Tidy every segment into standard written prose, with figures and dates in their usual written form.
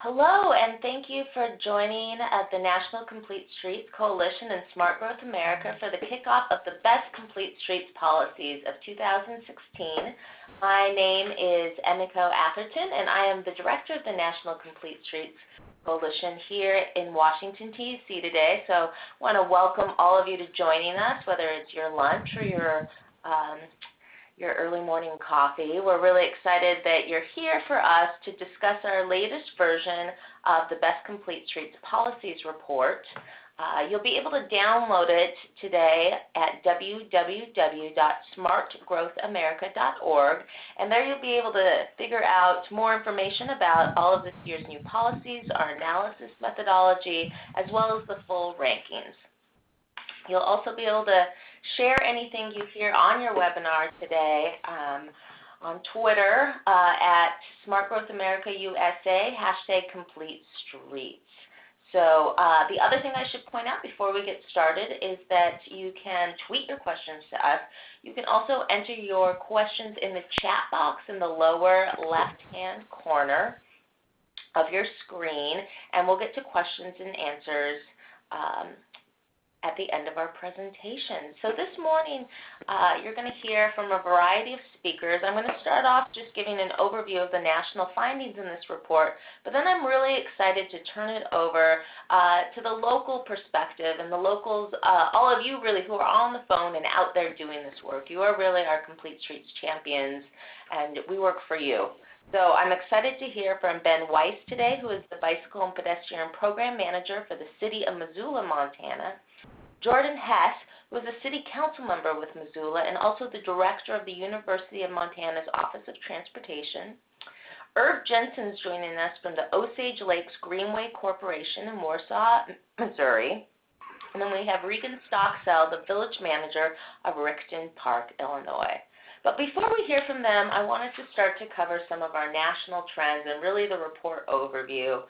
Hello, and thank you for joining the National Complete Streets Coalition and Smart Growth America for the kickoff of the Best Complete Streets Policies of 2016. My name is Emiko Atherton, and I am the Director of the National Complete Streets Coalition here in Washington, D.C. today. So I want to welcome all of you to joining us, whether it's your lunch or your early morning coffee. We're really excited that you're here for us to discuss our latest version of the Best Complete Streets Policies Report. You'll be able to download it today at www.smartgrowthamerica.org, and there you'll be able to figure out more information about all of this year's new policies, our analysis methodology, as well as the full rankings. You'll also be able to share anything you hear on your webinar today on Twitter at Smart Growth America USA, #CompleteStreets. So the other thing I should point out before we get started is that you can tweet your questions to us. You can also enter your questions in the chat box in the lower left-hand corner of your screen, and we'll get to questions and answers at the end of our presentation. So this morning, you're going to hear from a variety of speakers. I'm going to start off just giving an overview of the national findings in this report, but then I'm really excited to turn it over to the local perspective and the locals, all of you really who are on the phone and out there doing this work. You are really our Complete Streets champions, and we work for you. So I'm excited to hear from Ben Weiss today, who is the Bicycle and Pedestrian Program Manager for the City of Missoula, Montana. Jordan Hess, who is a City Council member with Missoula and also the Director of the University of Montana's Office of Transportation. Irv Jensen's joining us from the Osage Lakes Greenway Corporation in Warsaw, Missouri. And then we have Regan Stocksell, the Village Manager of Richton Park, Illinois. But before we hear from them, I wanted to start to cover some of our national trends and really the report overview.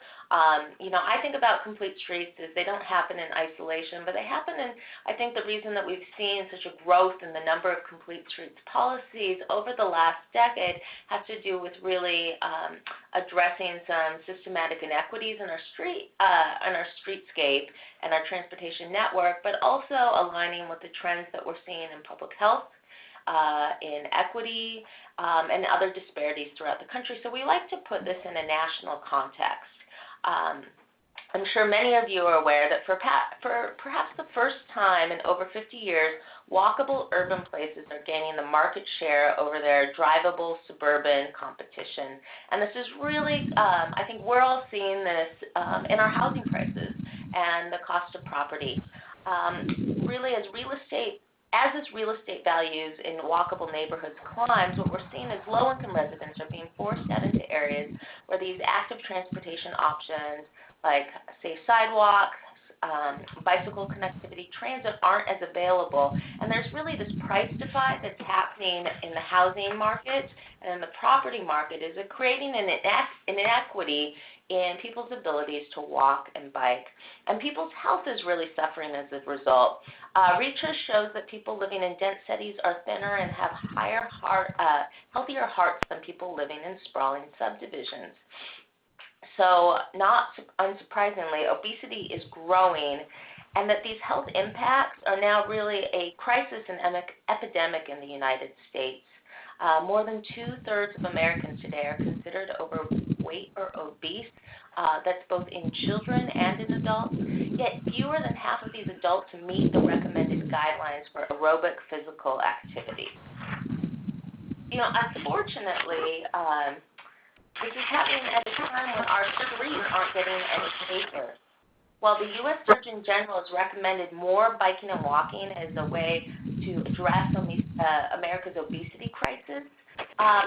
I think about complete streets is they don't happen in isolation, but they happen in, I think the reason that we've seen such a growth in the number of complete streets policies over the last decade has to do with really addressing some systematic inequities in our streetscape and our transportation network, but also aligning with the trends that we're seeing in public health, in equity, and other disparities throughout the country. So we like to put this in a national context. I'm sure many of you are aware that for perhaps the first time in over 50 years, walkable urban places are gaining the market share over their drivable suburban competition. And this is really, I think we're all seeing this in our housing prices and the cost of property. Really, as real estate values in walkable neighborhoods climbs, what we're seeing is low-income residents are being forced out into areas where these active transportation options like, say, sidewalks, bicycle connectivity, transit aren't as available. And there's really this price divide that's happening in the housing market and in the property market is creating an inequity in people's abilities to walk and bike. And people's health is really suffering as a result. Research shows that people living in dense cities are thinner and have healthier hearts than people living in sprawling subdivisions. So not unsurprisingly, obesity is growing, and that these health impacts are now really a crisis and epidemic in the United States. More than 2/3 of Americans today are considered overweight or obese. That's both in children and in adults, yet fewer than half of these adults meet the recommended guidelines for aerobic physical activity. Unfortunately, this is happening at a time when our streets aren't getting any safer. While the U.S. Surgeon General has recommended more biking and walking as a way to address America's obesity crisis,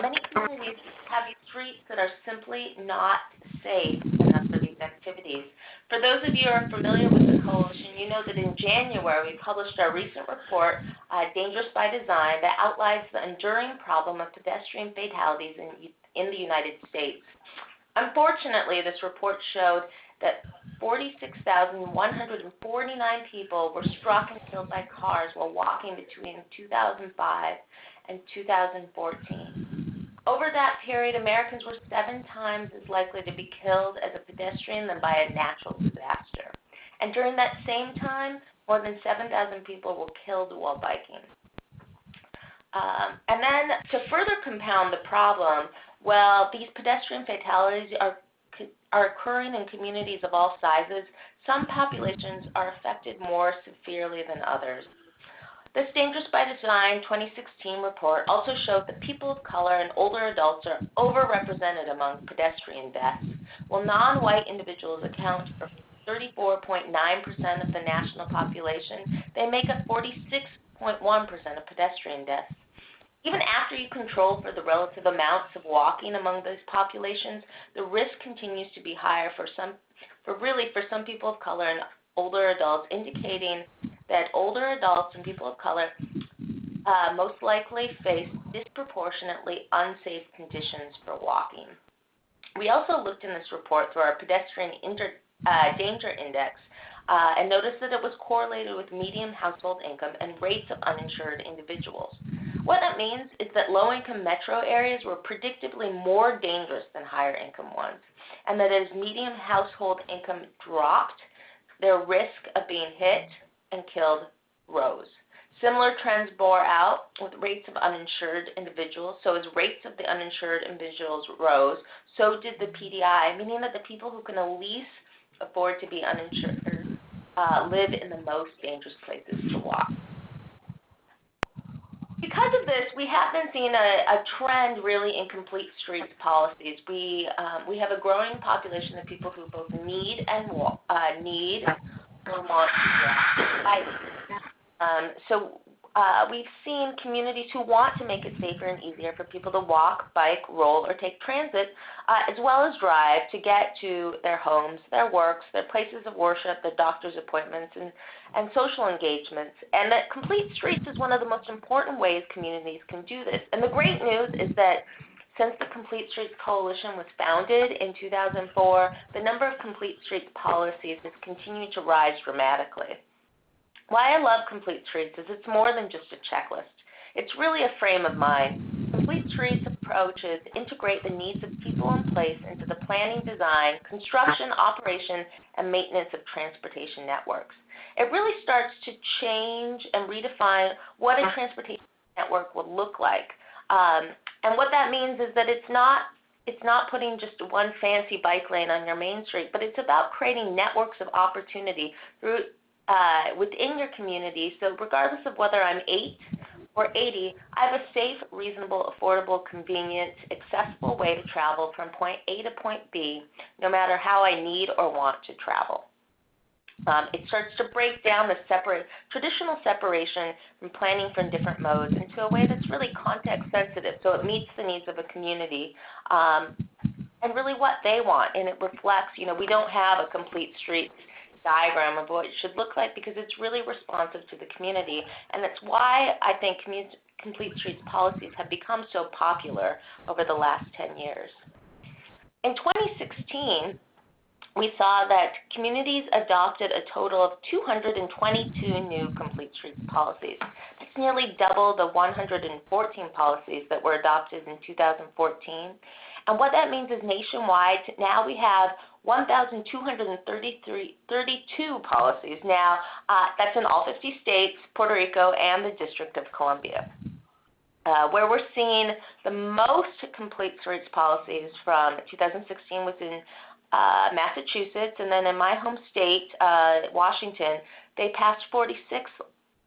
many communities have streets that are simply not safe enough for these activities. For those of you who are familiar with the coalition, you know that in January we published our recent report, Dangerous by Design, that outlines the enduring problem of pedestrian fatalities in the United States. Unfortunately, this report showed that 46,149 people were struck and killed by cars while walking between 2005 and 2014. Over that period, Americans were 7 times as likely to be killed as a pedestrian than by a natural disaster. And during that same time, more than 7,000 people were killed while biking. And then to further compound the problem, well, these pedestrian fatalities are occurring in communities of all sizes. Some populations are affected more severely than others. This Dangerous by Design 2016 report also showed that people of color and older adults are overrepresented among pedestrian deaths. While non-white individuals account for 34.9% of the national population, they make up 46.1% of pedestrian deaths. Even after you control for the relative amounts of walking among those populations, the risk continues to be higher for some people of color and older adults, indicating that older adults and people of color most likely face disproportionately unsafe conditions for walking. We also looked in this report through our pedestrian danger index and noticed that it was correlated with median household income and rates of uninsured individuals. What that means is that low-income metro areas were predictably more dangerous than higher-income ones, and that as median household income dropped, their risk of being hit and killed rose. Similar trends bore out with rates of uninsured individuals. So as rates of the uninsured individuals rose, so did the PDI, meaning that the people who can least afford to be uninsured live in the most dangerous places to walk. Because of this, we have been seeing a trend really in complete streets policies. We have a growing population of people who both need or want to walk. So we've seen communities who want to make it safer and easier for people to walk, bike, roll, or take transit, as well as drive to get to their homes, their works, their places of worship, their doctor's appointments, and social engagements. And that complete streets is one of the most important ways communities can do this. And the great news is that since the Complete Streets Coalition was founded in 2004, the number of complete streets policies has continued to rise dramatically. Why I love Complete Streets is it's more than just a checklist. It's really a frame of mind. Complete Streets approaches integrate the needs of people in place into the planning, design, construction, operation, and maintenance of transportation networks. It really starts to change and redefine what a transportation network will look like. And what that means is that it's not putting just one fancy bike lane on your main street, but it's about creating networks of opportunity through within your community. So regardless of whether I'm 8 or 80, I have a safe, reasonable, affordable, convenient, accessible way to travel from point A to point B, no matter how I need or want to travel. It starts to break down the traditional separation from planning from different modes into a way that's really context sensitive, so it meets the needs of a community and really what they want. And it reflects, we don't have a complete streets diagram of what it should look like because it's really responsive to the community. And that's why I think complete streets policies have become so popular over the last 10 years. In 2016, we saw that communities adopted a total of 222 new complete streets policies. That's nearly double the 114 policies that were adopted in 2014. And what that means is nationwide, now we have 1,232 policies. Now, that's in all 50 states, Puerto Rico, and the District of Columbia. Where we're seeing the most complete streets policies from 2016 was in Massachusetts, and then in my home state, Washington, they passed 46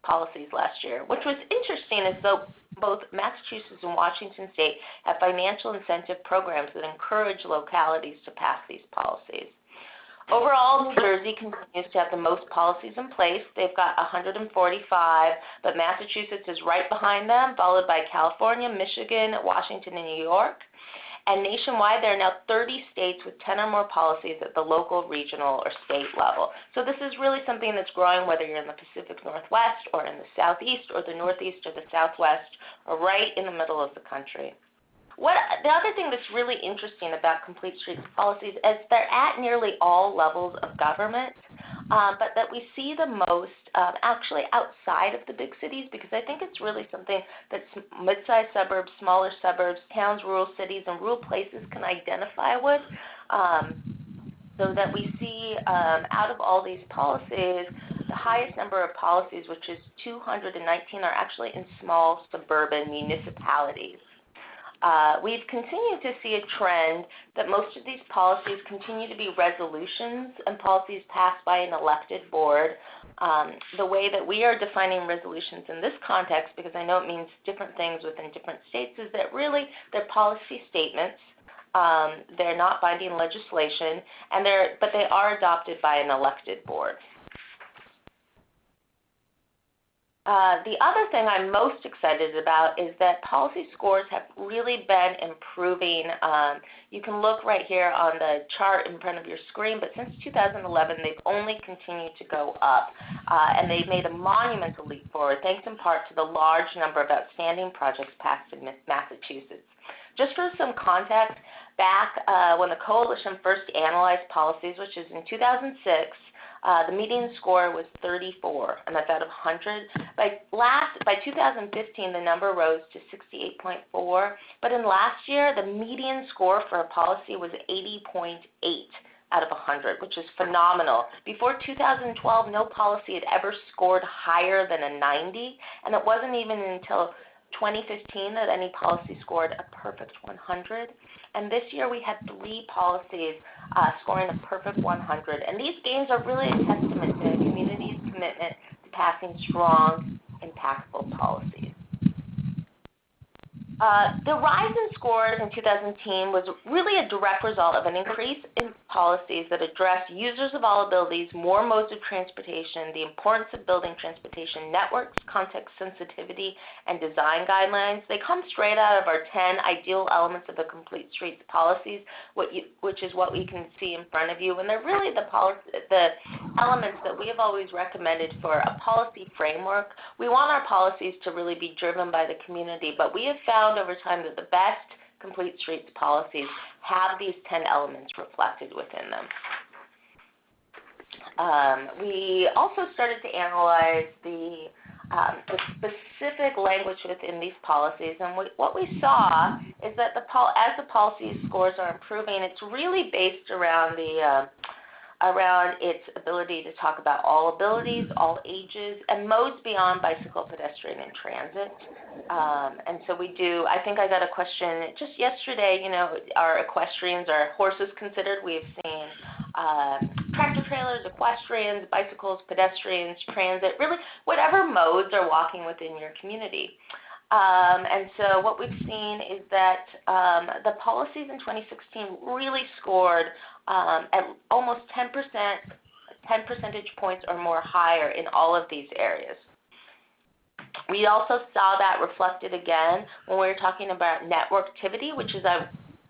policies last year, which was interesting as though both Massachusetts and Washington State have financial incentive programs that encourage localities to pass these policies. Overall, New Jersey continues to have the most policies in place. They've got 145, but Massachusetts is right behind them, followed by California, Michigan, Washington, and New York. And nationwide, there are now 30 states with 10 or more policies at the local, regional, or state level. So this is really something that's growing whether you're in the Pacific Northwest or in the Southeast or the Northeast or the Southwest or right in the middle of the country. The other thing that's really interesting about complete streets policies is they're at nearly all levels of government. but that we see the most actually outside of the big cities, because I think it's really something that mid-sized suburbs, smaller suburbs, towns, rural cities, and rural places can identify with. So that we see out of all these policies, the highest number of policies, which is 219, are actually in small suburban municipalities. We've continued to see a trend that most of these policies continue to be resolutions and policies passed by an elected board. The way that we are defining resolutions in this context, because I know it means different things within different states, is that really they're policy statements. They're not binding legislation, but they are adopted by an elected board. The other thing I'm most excited about is that policy scores have really been improving. You can look right here on the chart in front of your screen, but since 2011, they've only continued to go up, and they've made a monumental leap forward, thanks in part to the large number of outstanding projects passed in Massachusetts. Just for some context, back when the coalition first analyzed policies, which is in 2006, the median score was 34, and that's out of 100. By 2015, the number rose to 68.4, but in last year, the median score for a policy was 80.8 out of 100, which is phenomenal. Before 2012, no policy had ever scored higher than a 90, and it wasn't even until 2015 that any policy scored a perfect 100. And this year we had 3 policies scoring a perfect 100. And these gains are really a testament to the community's commitment to passing strong, impactful policies. The rise in scores in 2010 was really a direct result of an increase in policies that address users of all abilities, more modes of transportation, the importance of building transportation networks, context sensitivity, and design guidelines. They come straight out of our 10 ideal elements of the Complete Streets policies, which is what we can see in front of you. And they're really the elements that we have always recommended for a policy framework. We want our policies to really be driven by the community, but we have found over time that the best Complete Streets policies have these 10 elements reflected within them. We also started to analyze the specific language within these policies, and what we saw is that as the policy scores are improving, it's really based around around its ability to talk about all abilities, all ages, and modes beyond bicycle, pedestrian, and transit. And so we do, I think I got a question just yesterday, are equestrians, are horses considered? We've seen tractor trailers, equestrians, bicycles, pedestrians, transit, really whatever modes are walking within your community. And so what we've seen is that the policies in 2016 really scored at almost 10 percentage points or more higher in all of these areas. We also saw that reflected again when we were talking about networktivity, which is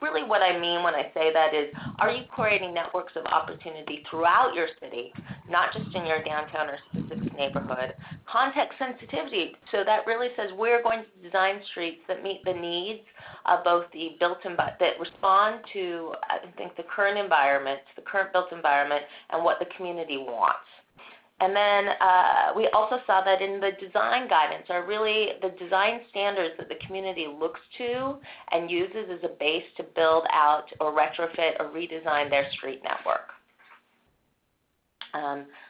really what I mean when I say that is, are you creating networks of opportunity throughout your city, not just in your downtown or specific neighborhood? Context sensitivity, so that really says we're going to design streets that meet the needs of both the that respond to, I think, the current environment, the current built environment, and what the community wants. And then we also saw that in the design guidance are really the design standards that the community looks to and uses as a base to build out or retrofit or redesign their street network.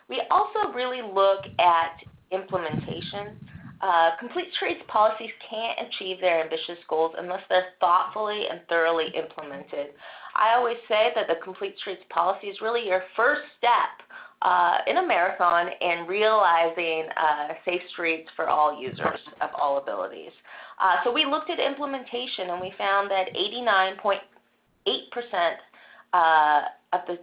We also really look at implementation. Complete Streets policies can't achieve their ambitious goals unless they're thoughtfully and thoroughly implemented. I always say that the Complete Streets policy is really your first step in a marathon in realizing safe streets for all users of all abilities. So we looked at implementation, and we found that 89.8% of the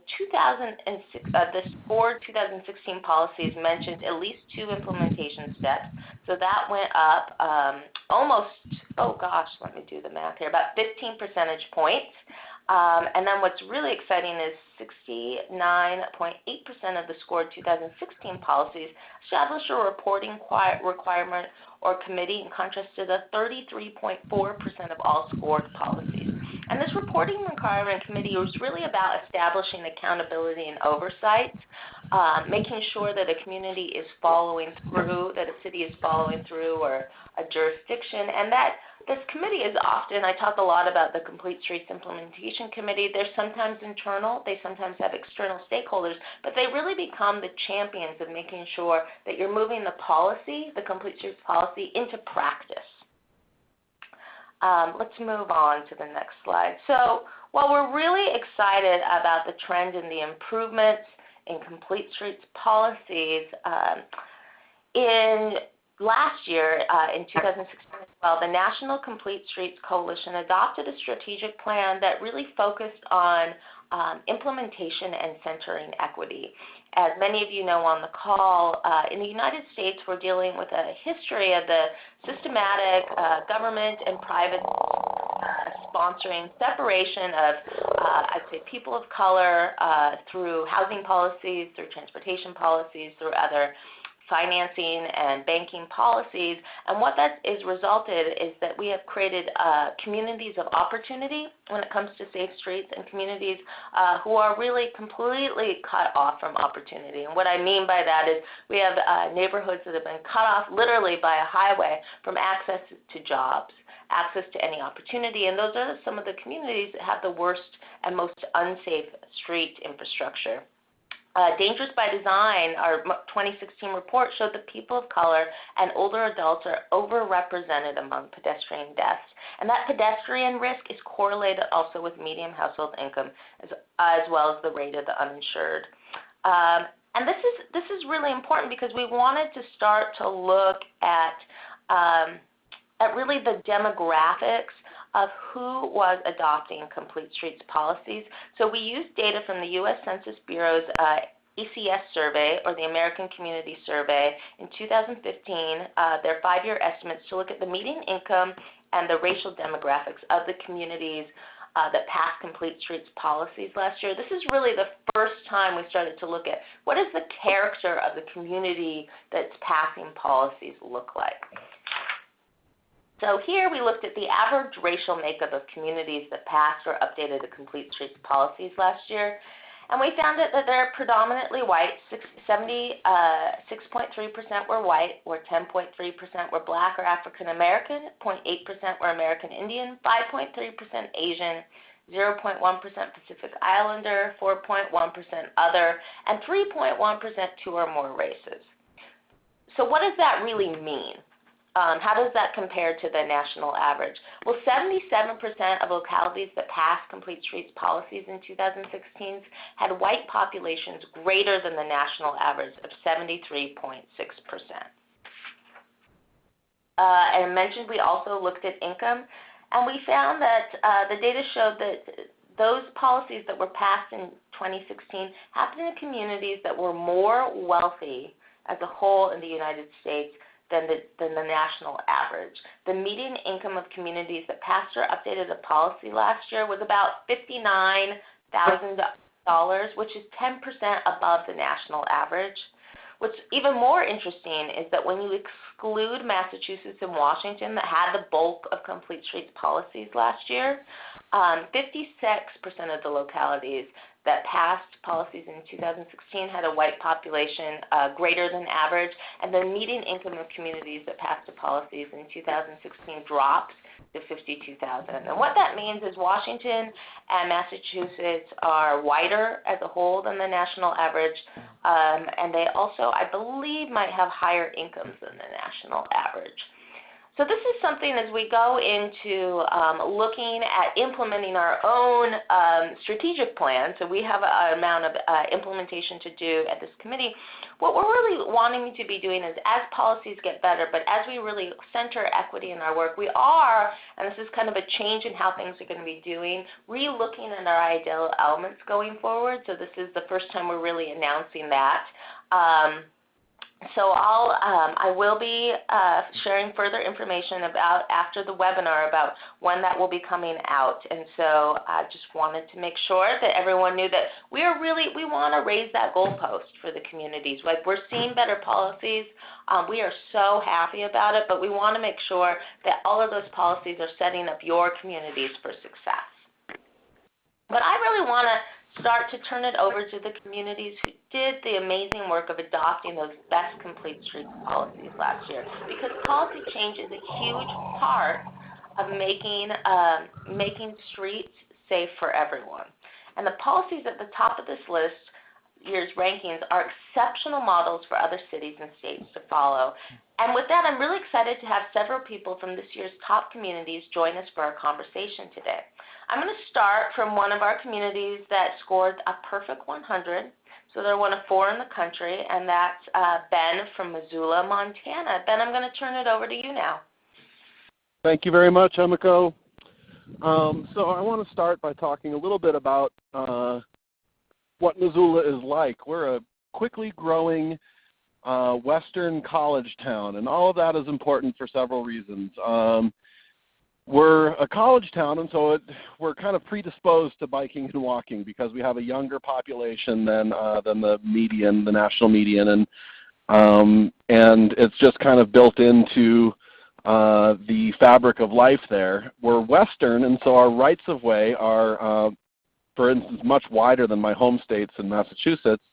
scored 2016 policies mentioned at least 2 implementation steps. So that went up almost, let me do the math here, about 15 percentage points. And then what's really exciting is 69.8% of the scored 2016 policies established a reporting requirement or committee, in contrast to the 33.4% of all scored policies. And this reporting requirement committee was really about establishing accountability and oversight. making sure that a community is following through, that a city is following through, or a jurisdiction, and that this committee is often, I talk a lot about the Complete Streets Implementation Committee. They're sometimes internal, they sometimes have external stakeholders, but they really become the champions of making sure that you're moving the policy, the Complete Streets policy, into practice. Let's move on to the next slide. So while we're really excited about the trend and the improvements in Complete Streets policies, in last year, in 2016 as well, the National Complete Streets Coalition adopted a strategic plan that really focused on implementation and centering equity. As many of you know on the call, in the United States, we're dealing with a history of the systematic government and private sponsoring separation of, I'd say, people of color through housing policies, through transportation policies, through other financing and banking policies. And what that is resulted is that we have created communities of opportunity when it comes to safe streets, and communities who are really completely cut off from opportunity. And what I mean by that is we have neighborhoods that have been cut off literally by a highway from access to jobs, access to any opportunity, and those are some of the communities that have the worst and most unsafe street infrastructure. Dangerous by Design, our 2016 report, showed that people of color and older adults are overrepresented among pedestrian deaths. And that pedestrian risk is correlated also with median household income as well as the rate of the uninsured. And this is really important because we wanted to start to look at really the demographics of who was adopting Complete Streets policies. So we used data from the U.S. Census Bureau's ECS survey, or the American Community Survey, in 2015, their 5-year estimates to look at the median income and the racial demographics of the communities that passed Complete Streets policies last year. This is really the first time we started to look at what does the character of the community that's passing policies look like. So here we looked at the average racial makeup of communities that passed or updated the Complete Streets policies last year. And we found that they're predominantly white. 6.3% were white, or 10.3% were Black or African American, 0.8% were American Indian, 5.3% Asian, 0.1% Pacific Islander, 4.1% other, and 3.1% 2 or more races. So what does that really mean? How does that compare to the national average? Well, 77% of localities that passed Complete Streets policies in 2016 had white populations greater than the national average of 73.6%. And I mentioned we also looked at income, and we found that the data showed that those policies that were passed in 2016 happened in communities that were more wealthy as a whole in the United States than the national average. The median income of communities that passed or updated a policy last year was about $59,000, which is 10% above the national average. What's even more interesting is that when you exclude Massachusetts and Washington that had the bulk of Complete Streets policies last year, 56% of the localities that passed policies in 2016 had a white population greater than average, and the median income of communities that passed the policies in 2016 dropped to $52,000. And what that means is Washington and Massachusetts are whiter as a whole than the national average, and they also, I believe, might have higher incomes than the national average. So this is something as we go into looking at implementing our own strategic plan. So we have an amount of implementation to do at this committee. What we're really wanting to be doing is, as policies get better, but as we really center equity in our work, we are, and this is kind of a change in how things are going to be doing, re-looking at our ideal elements going forward. So this is the first time we're really announcing that. So I will be sharing further information about after the webinar about when that will be coming out. And so I just wanted to make sure that everyone knew that we want to raise that goalpost for the communities. Like, we're seeing better policies. We are so happy about it, but we want to make sure that all of those policies are setting up your communities for success. But I really want to start to turn it over to the communities who did the amazing work of adopting those best complete streets policies last year. Because policy change is a huge part of making streets safe for everyone. And the policies at the top of this list, year's rankings, are exceptional models for other cities and states to follow. And with that, I'm really excited to have several people from this year's top communities join us for our conversation today. I'm going to start from one of our communities that scored a perfect 100. So they're one of 4 in the country, and that's Ben from Missoula, Montana. Ben, I'm going to turn it over to you now. Thank you very much, Emiko. So I want to start by talking a little bit about what Missoula is like. We're a quickly growing western college town, and all of that is important for several reasons. We're a college town, and so we're kind of predisposed to biking and walking because we have a younger population than the median, the national median, and it's just kind of built into the fabric of life there. We're western, and so our rights of way are, for instance, much wider than my home states in Massachusetts,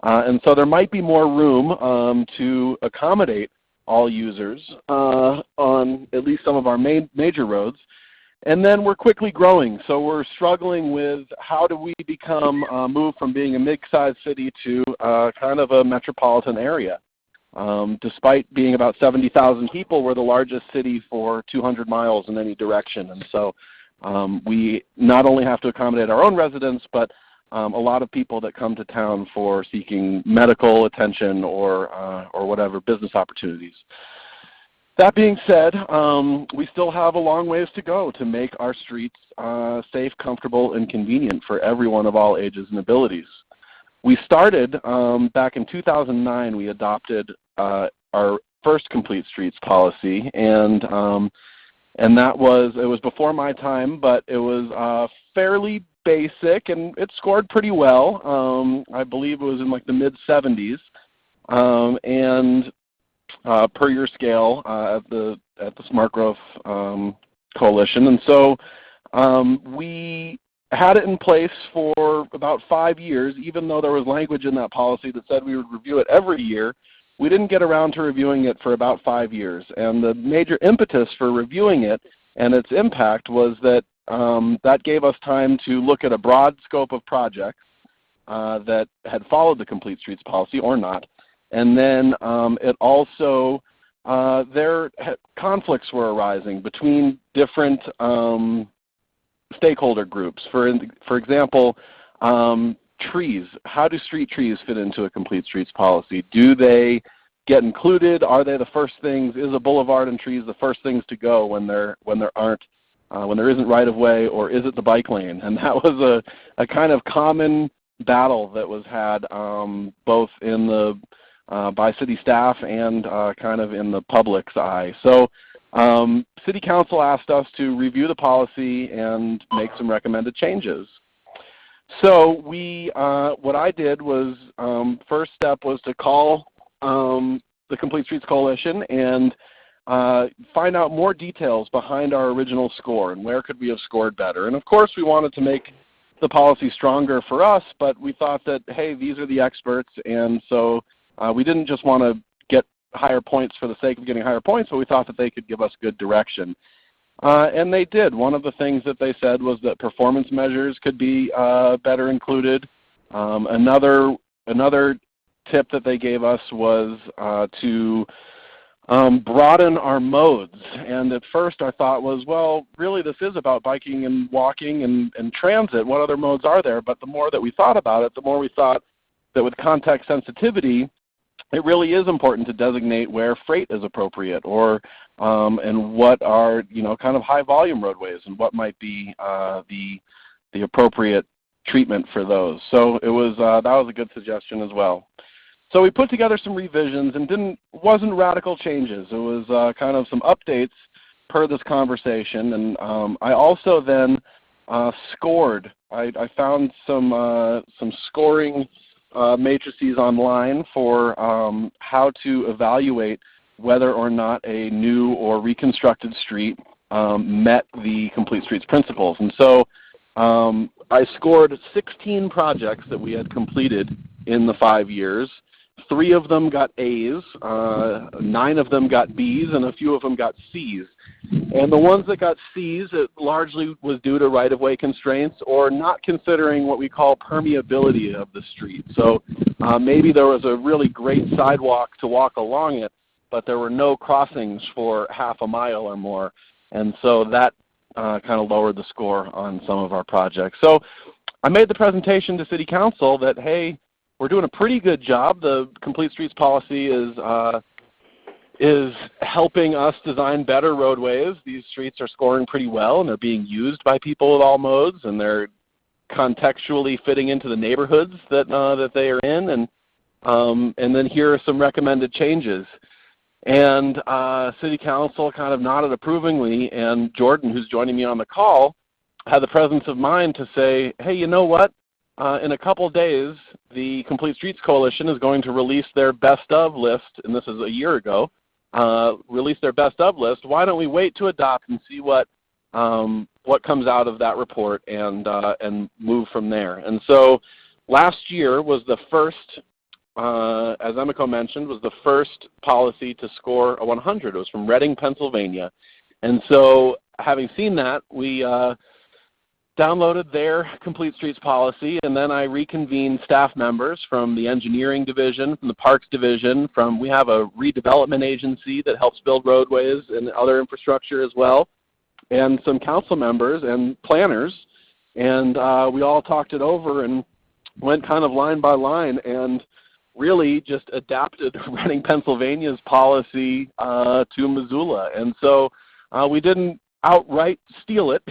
and so there might be more room to accommodate all users on at least some of our major roads. And then we're quickly growing, so we're struggling with how do we move from being a mid-sized city to kind of a metropolitan area. Despite being about 70,000 people, we're the largest city for 200 miles in any direction. And so we not only have to accommodate our own residents, but a lot of people that come to town for seeking medical attention or whatever business opportunities. That being said, we still have a long ways to go to make our streets safe, comfortable, and convenient for everyone of all ages and abilities. We started back in 2009. We adopted our first complete streets policy, and it was before my time, but it was fairly basic, and it scored pretty well. I believe it was in like the mid-70s, and per your scale at the Smart Growth Coalition. And so we had it in place for about 5 years, even though there was language in that policy that said we would review it every year. We didn't get around to reviewing it for about 5 years. And the major impetus for reviewing it and its impact was that that gave us time to look at a broad scope of projects that had followed the Complete Streets policy or not. And then it also, conflicts were arising between different stakeholder groups. For example, trees. How do street trees fit into a Complete Streets policy? Do they get included? Are they the first things? Is a boulevard and trees the first things to go when there isn't right of way, or is it the bike lane? And that was a kind of common battle that was had both in the by city staff and kind of in the public's eye. So City Council asked us to review the policy and make some recommended changes. So what I did was, first step was to call the Complete Streets Coalition and find out more details behind our original score and where could we have scored better. And of course we wanted to make the policy stronger for us, but we thought that, hey, these are the experts, and so we didn't just want to get higher points for the sake of getting higher points, but we thought that they could give us good direction. And they did. One of the things that they said was that performance measures could be better included. Another tip that they gave us was to broaden our modes. And at first our thought was, well, really this is about biking and walking and transit. What other modes are there? But the more that we thought about it, the more we thought that with context sensitivity, it really is important to designate where freight is appropriate, or and what are kind of high volume roadways, and what might be the appropriate treatment for those. So it was that was a good suggestion as well. So we put together some revisions, and wasn't radical changes. It was kind of some updates per this conversation, and I also then scored. I found some scoring matrices online for how to evaluate whether or not a new or reconstructed street met the Complete Streets principles. And so I scored 16 projects that we had completed in the 5 years. 3 of them got A's, 9 of them got B's, and a few of them got C's. And the ones that got C's, it largely was due to right-of-way constraints or not considering what we call permeability of the street. So maybe there was a really great sidewalk to walk along it, but there were no crossings for half a mile or more. And so that kind of lowered the score on some of our projects. So I made the presentation to City Council that, hey, we're doing a pretty good job. The Complete Streets policy is helping us design better roadways. These streets are scoring pretty well, and they're being used by people of all modes, and they're contextually fitting into the neighborhoods that they are in. And then here are some recommended changes. And City Council kind of nodded approvingly, and Jordan, who's joining me on the call, had the presence of mind to say, hey, you know what? In a couple days, the Complete Streets Coalition is going to release their best of list, and this is a year ago, release their best of list. Why don't we wait to adopt and see what comes out of that report and move from there? And so last year was the first, as Emiko mentioned, was the first policy to score a 100. It was from Reading, Pennsylvania. And so having seen that, we downloaded their Complete Streets policy, and then I reconvened staff members from the engineering division, from the parks division, we have a redevelopment agency that helps build roadways and other infrastructure as well, and some council members and planners, and we all talked it over and went kind of line by line and really just adapted Reading, Pennsylvania's policy to Missoula. And so we didn't outright steal it,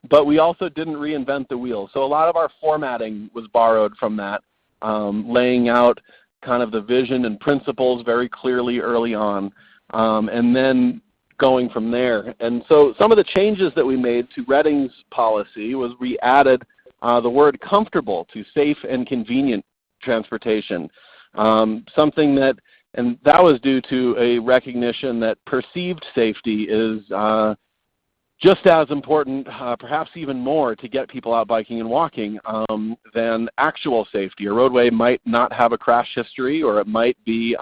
but we also didn't reinvent the wheel. So a lot of our formatting was borrowed from that, laying out kind of the vision and principles very clearly early on, and then going from there. And so some of the changes that we made to Reading's policy was we added the word comfortable to safe and convenient transportation, something that, and that was due to a recognition that perceived safety is just as important, perhaps even more, to get people out biking and walking than actual safety. A roadway might not have a crash history, or it might be,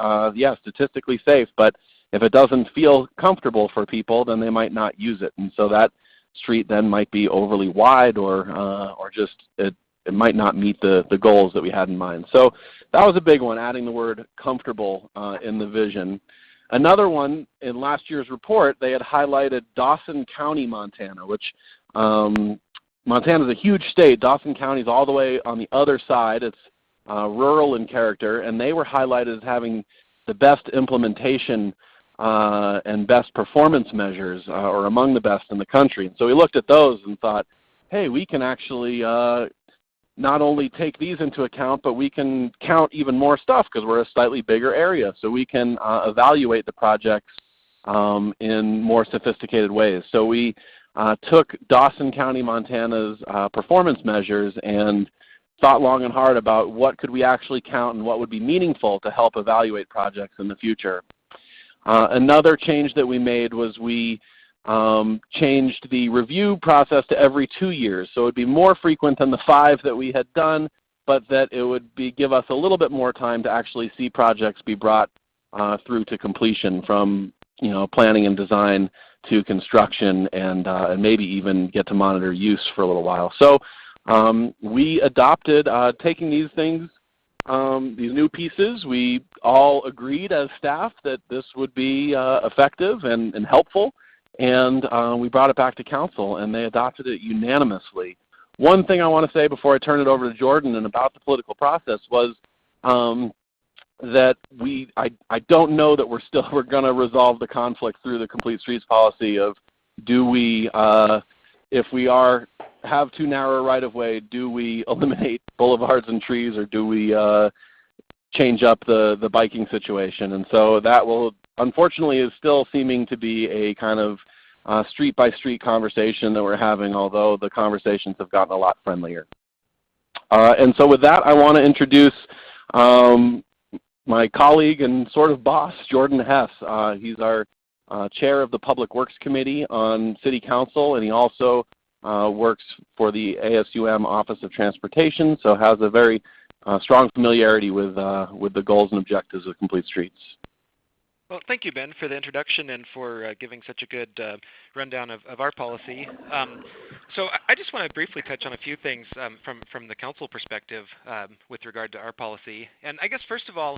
statistically safe, but if it doesn't feel comfortable for people, then they might not use it. And so that street then might be overly wide, or just it might not meet the goals that we had in mind. So that was a big one, adding the word comfortable in the vision. Another one, in last year's report, they had highlighted Dawson County, Montana, which Montana is a huge state. Dawson County is all the way on the other side. It's rural in character, and they were highlighted as having the best implementation and best performance measures, or among the best in the country. And so we looked at those and thought, hey, we can actually not only take these into account, but we can count even more stuff because we're a slightly bigger area. So we can evaluate the projects in more sophisticated ways. So we took Dawson County, Montana's performance measures and thought long and hard about what could we actually count and what would be meaningful to help evaluate projects in the future. Another change that we made was we changed the review process to every 2 years. So it would be more frequent than the 5 that we had done, but that it would give us a little bit more time to actually see projects be brought through to completion, from planning and design to construction, and maybe even get to monitor use for a little while. So we adopted taking these things, these new pieces. We all agreed as staff that this would be effective and helpful. And we brought it back to council, and they adopted it unanimously. One thing I want to say before I turn it over to Jordan and about the political process was that I don't know that we're going to resolve the conflict through the Complete Streets policy of, do we, if we have too narrow a right-of-way, do we eliminate boulevards and trees, or do we change up the biking situation? And so that will, unfortunately, is still seeming to be a kind of street-by-street conversation that we're having, although the conversations have gotten a lot friendlier. And so with that, I want to introduce my colleague and sort of boss, Jordan Hess. He's our chair of the Public Works Committee on City Council, and he also works for the ASUM Office of Transportation, so has a very strong familiarity with the goals and objectives of Complete Streets. Well, thank you, Ben, for the introduction and for giving such a good rundown of our policy. So I just want to briefly touch on a few things from the council perspective with regard to our policy. And I guess first of all,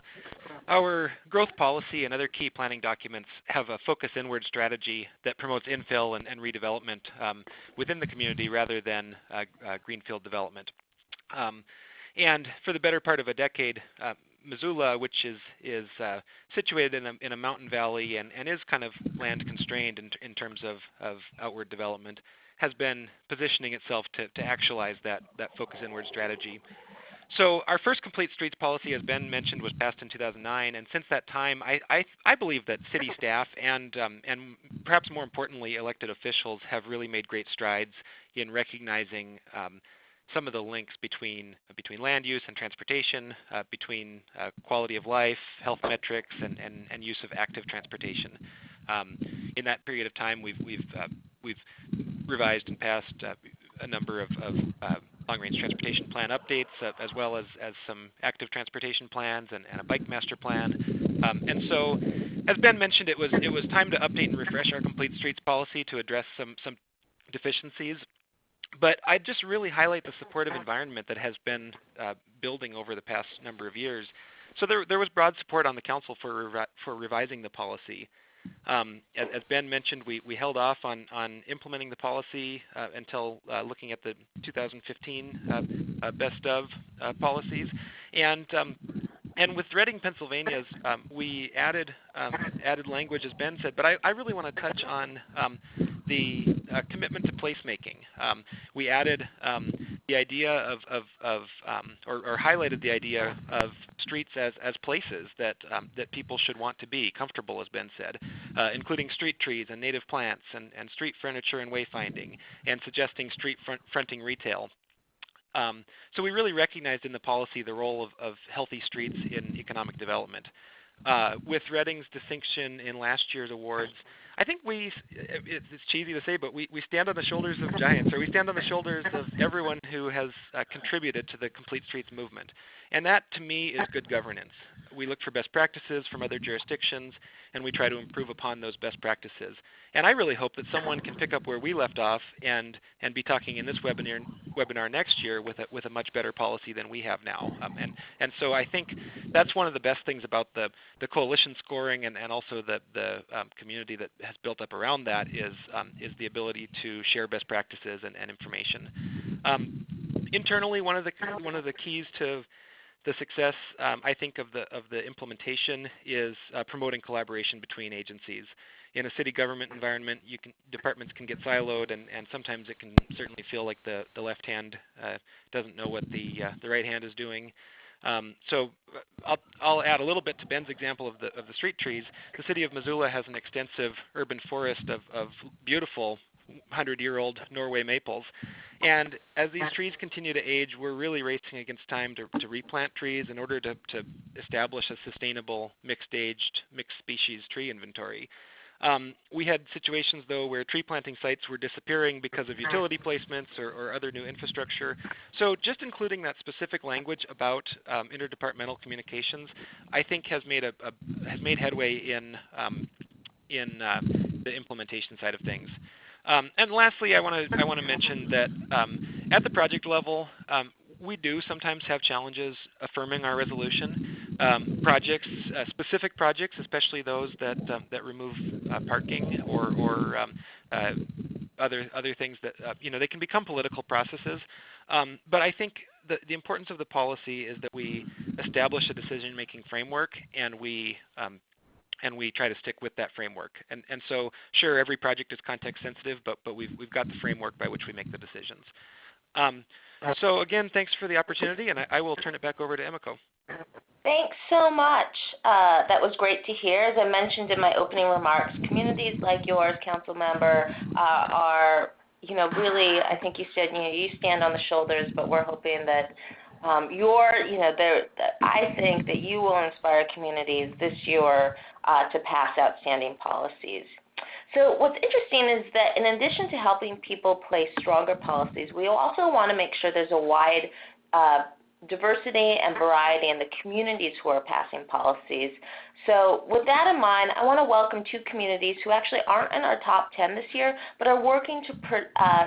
our growth policy and other key planning documents have a focus inward strategy that promotes infill and redevelopment within the community rather than greenfield development. And for the better part of a decade, Missoula, which is situated in a mountain valley and is kind of land constrained in terms of outward development, has been positioning itself to actualize that focus inward strategy. So our first Complete Streets policy, as Ben mentioned, was passed in 2009, and since that time, I believe that city staff and perhaps more importantly, elected officials have really made great strides in recognizing some of the links between land use and transportation, between quality of life, health metrics, and use of active transportation. In that period of time, we've revised and passed a number of long-range transportation plan updates, as well as some active transportation plans and a bike master plan. And so, as Ben mentioned, it was time to update and refresh our Complete Streets policy to address some deficiencies. But I'd just really highlight the supportive environment that has been building over the past number of years. So there was broad support on the council for revising the policy. As Ben mentioned, we held off on implementing the policy until looking at the 2015 best of policies. And with Reading, Pennsylvania's, we added language, as Ben said, but I really want to touch on the commitment to placemaking. We added the idea or highlighted the idea of streets as places that people should want to be, comfortable, as Ben said, including street trees and native plants and street furniture and wayfinding, and suggesting street fronting retail. So we really recognized in the policy the role of healthy streets in economic development. With Reading's distinction in last year's awards, I think it's cheesy to say, but we stand on the shoulders of giants, or we stand on the shoulders of everyone who has contributed to the Complete Streets movement. And that, to me, is good governance. We look for best practices from other jurisdictions, and we try to improve upon those best practices. And I really hope that someone can pick up where we left off and be talking in this webinar next year with a much better policy than we have now. And so I think that's one of the best things about the coalition scoring and also the community that has built up around that is the ability to share best practices and information. Internally, one of the keys to the success, I think, of the implementation is promoting collaboration between agencies. In a city government environment, departments can get siloed, and sometimes it can certainly feel like the left hand doesn't know what the right hand is doing. So I'll add a little bit to Ben's example of the street trees. The City of Missoula has an extensive urban forest of beautiful 100-year-old Norway maples. And as these trees continue to age, we're really racing against time to replant trees in order to establish a sustainable mixed-aged, mixed-species tree inventory. We had situations, though, where tree planting sites were disappearing because of utility placements or other new infrastructure. So just including that specific language about interdepartmental communications, I think has made headway in the implementation side of things. And lastly, I want to mention that at the project level, we do sometimes have challenges affirming our resolution. Specific projects, especially those that remove parking or other things that they can become political processes. But I think the importance of the policy is that we establish a decision-making framework, and we try to stick with that framework. And so, sure, every project is context sensitive, but we've got the framework by which we make the decisions. So again, thanks for the opportunity, and I will turn it back over to Emiko. Thanks so much. That was great to hear. As I mentioned in my opening remarks, communities like yours, council member, are really, I think you said, you stand on the shoulders, but we're hoping that I think that you will inspire communities this year to pass outstanding policies. So what's interesting is that in addition to helping people place stronger policies, we also want to make sure there's a wide diversity and variety in the communities who are passing policies. So with that in mind, I want to welcome 2 communities who actually aren't in our top 10 this year, but are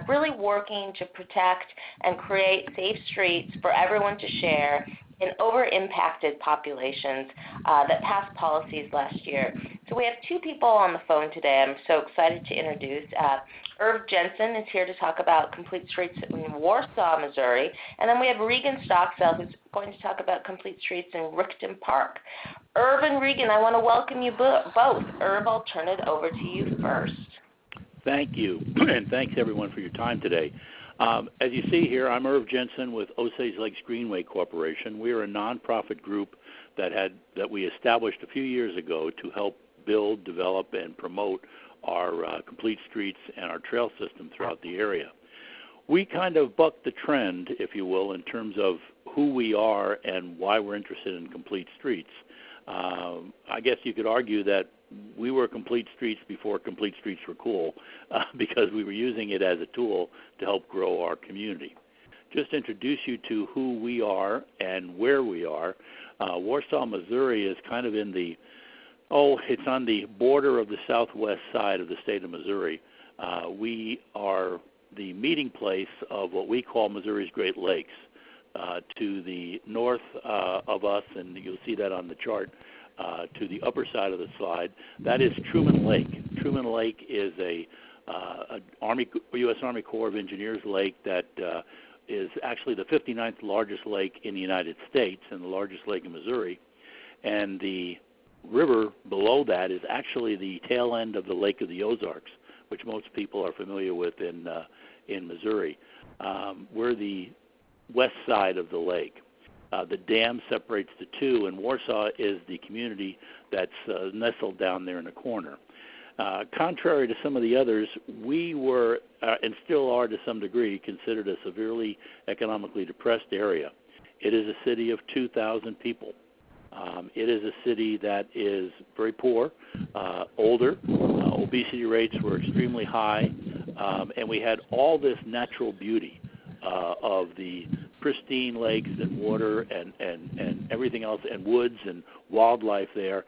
really working to protect and create safe streets for everyone to share in over-impacted populations that passed policies last year. So we have 2 people on the phone today I'm so excited to introduce. Irv Jensen is here to talk about complete streets in Warsaw, Missouri, and then we have Regan Stocksell, who's going to talk about complete streets in Richton Park. Irv and Regan, I want to welcome you both. Irv, I'll turn it over to you first. Thank you, and thanks everyone for your time today. As you see here, I'm Irv Jensen with Osage Lakes Greenway Corporation. We are a nonprofit group that we established a few years ago to help build, develop, and promote our complete streets and our trail system throughout the area. We kind of bucked the trend, if you will, in terms of who we are and why we're interested in complete streets. I guess you could argue that we were complete streets before complete streets were cool because we were using it as a tool to help grow our community. Just to introduce you to who we are and where we are, Warsaw, Missouri is kind of in it's on the border of the southwest side of the state of Missouri. We are the meeting place of what we call Missouri's Great Lakes. To the north of us, and you'll see that on the chart, to the upper side of the slide, that is Truman Lake. Truman Lake is a U.S. Army Corps of Engineers lake that is actually the 59th largest lake in the United States and the largest lake in Missouri. And the river below that is actually the tail end of the Lake of the Ozarks, which most people are familiar with in Missouri. We're the west side of the lake. The dam separates the two, and Warsaw is the community that's nestled down there in the corner. Contrary to some of the others, we were, and still are to some degree, considered a severely economically depressed area. It is a city of 2,000 people. It is a city that is very poor, older. Obesity rates were extremely high, and we had all this natural beauty of the pristine lakes and water and everything else, and woods and wildlife there.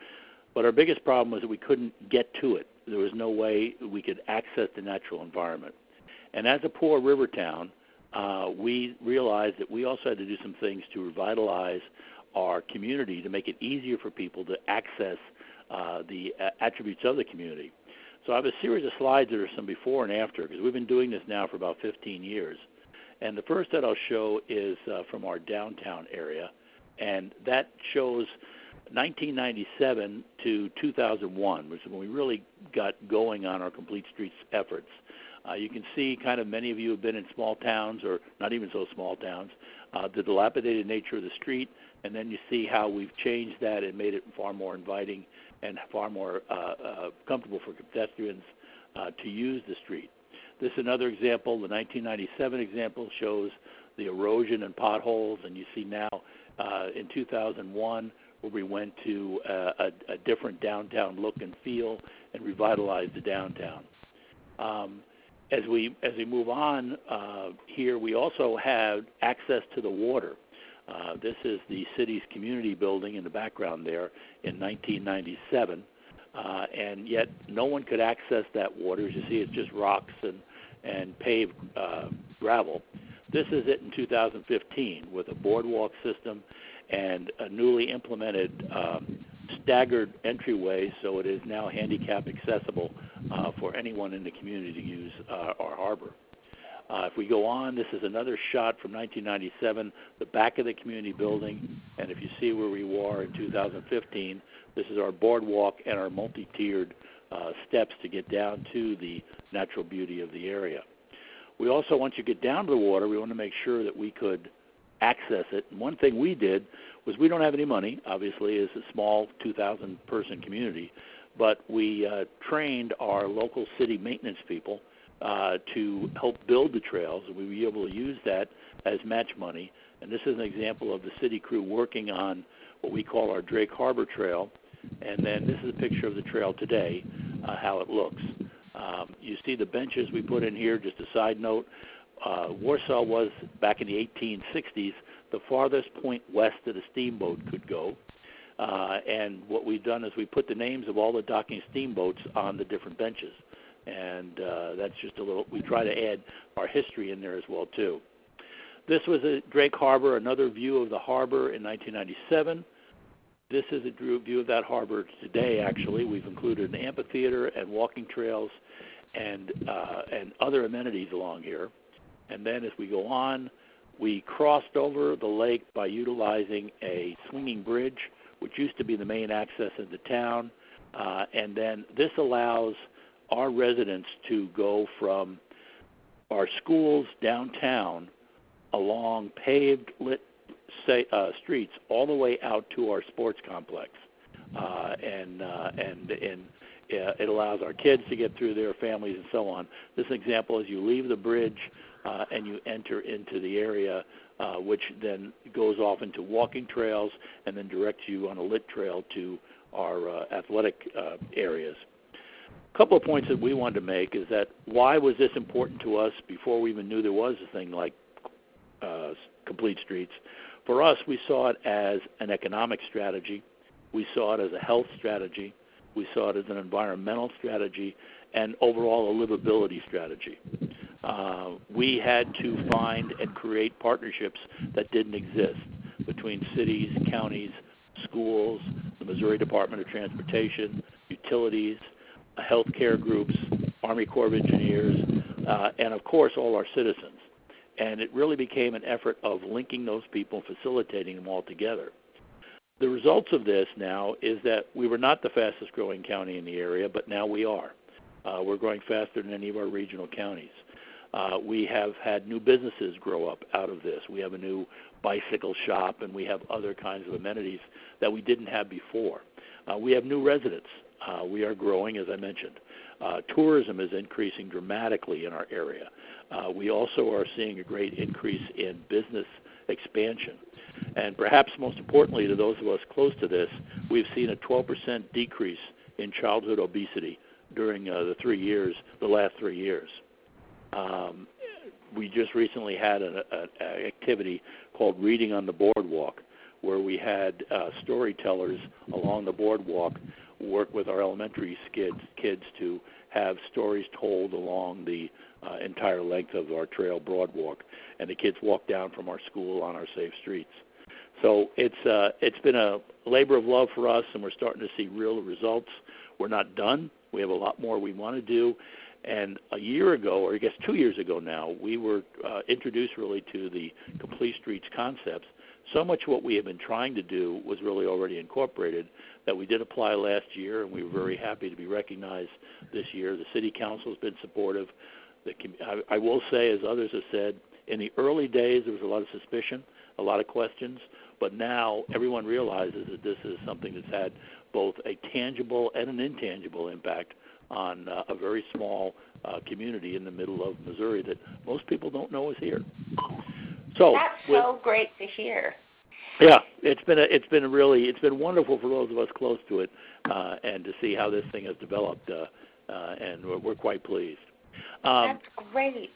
But our biggest problem was that we couldn't get to it. There was no way we could access the natural environment. And as a poor river town, we realized that we also had to do some things to revitalize our community to make it easier for people to access the attributes of the community. So I have a series of slides that are some before and after, because we've been doing this now for about 15 years. And the first that I'll show is from our downtown area, and that shows 1997 to 2001, which is when we really got going on our complete streets efforts. You can see kind of many of you have been in small towns, or not even so small towns, the dilapidated nature of the street, and then you see how we've changed that and made it far more inviting and far more comfortable for pedestrians to use the street. This is another example. The 1997 example shows the erosion and potholes, and you see now in 2001 where we went to a different downtown look and feel and revitalized the downtown. As we move on here, we also have access to the water. This is the city's community building in the background there in 1997, and yet no one could access that water. As you see, it's just rocks and paved gravel. This is it in 2015 with a boardwalk system and a newly implemented staggered entryway, so it is now handicap accessible for anyone in the community to use our harbor. If we go on, this is another shot from 1997, the back of the community building, and if you see where we were in 2015, this is our boardwalk and our multi-tiered steps to get down to the natural beauty of the area. We also, once you get down to the water, we want to make sure that we could access it. And one thing we did was, we don't have any money, obviously, it's a small 2,000-person community, but we trained our local city maintenance people to help build the trails, and we were able to use that as match money. And this is an example of the city crew working on what we call our Drake Harbor Trail. And then this is a picture of the trail today, how it looks. You see the benches we put in here. Just a side note, Warsaw was, back in the 1860s, the farthest point west that a steamboat could go. And what we've done is we put the names of all the docking steamboats on the different benches. And that's just a little, we try to add our history in there as well, too. This was at Drake Harbor, another view of the harbor in 1997. This is a view of that harbor today, actually. We've included an amphitheater and walking trails and other amenities along here. And then as we go on, we crossed over the lake by utilizing a swinging bridge, which used to be the main access into town. And then this allows our residents to go from our schools downtown along paved, lit streets all the way out to our sports complex. It allows our kids to get through their families and so on. This example is you leave the bridge and you enter into the area, which then goes off into walking trails and then directs you on a lit trail to our athletic areas. A couple of points that we wanted to make is that why was this important to us before we even knew there was a thing like complete streets? For us, we saw it as an economic strategy. We saw it as a health strategy. We saw it as an environmental strategy and overall a livability strategy. We had to find and create partnerships that didn't exist between cities, counties, schools, the Missouri Department of Transportation, utilities, healthcare groups, Army Corps of Engineers, and of course all our citizens. And it really became an effort of linking those people and facilitating them all together. The results of this now is that we were not the fastest growing county in the area, but now we are. We're growing faster than any of our regional counties. We have had new businesses grow up out of this. We have a new bicycle shop, and we have other kinds of amenities that we didn't have before. We have new residents. We are growing, as I mentioned. Tourism is increasing dramatically in our area. We also are seeing a great increase in business expansion. And perhaps most importantly to those of us close to this, we've seen a 12% decrease in childhood obesity during the last 3 years. We just recently had an activity called Reading on the Boardwalk, where we had storytellers along the boardwalk work with our elementary kids to have stories told along the entire length of our trail Broadwalk, and the kids walk down from our school on our safe streets. So it's been a labor of love for us, and we're starting to see real results. We're not done. We have a lot more we want to do. And a year ago, or I guess 2 years ago now, we were introduced really to the Complete Streets concepts. So much what we have been trying to do was really already incorporated that we did apply last year, and we were very happy to be recognized this year. The City Council has been supportive. I will say, as others have said, in the early days there was a lot of suspicion, a lot of questions, but now everyone realizes that this is something that's had both a tangible and an intangible impact on a very small community in the middle of Missouri that most people don't know is here. So that's so great to hear. Yeah, it's been wonderful for those of us close to it, and to see how this thing has developed, and we're quite pleased. That's great.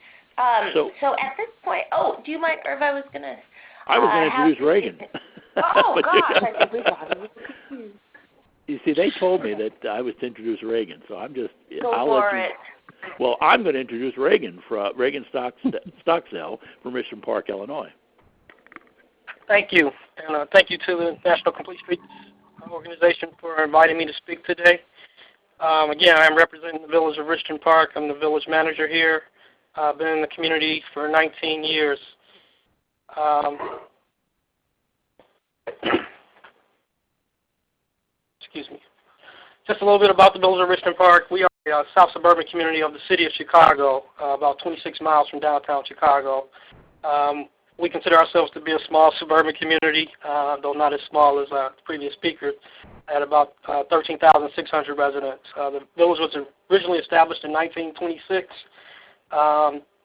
So at this point, do you mind, Irv? I was going to introduce Reagan. Oh, gosh, I think we got it. You see, they told me that I was to introduce Reagan, so I'm just... Go for it. Well, I'm going to introduce Reagan Stocksell from Richton Park, Illinois. Thank you, and thank you to the National Complete Streets Organization for inviting me to speak today. Again, I'm representing the village of Richton Park. I'm the village manager here. I've been in the community for 19 years. Excuse me. Just a little bit about the village of Richton Park. We are a south suburban community of the city of Chicago, about 26 miles from downtown Chicago. We consider ourselves to be a small suburban community, though not as small as the previous speaker, at about 13,600 residents. The village was originally established in 1926.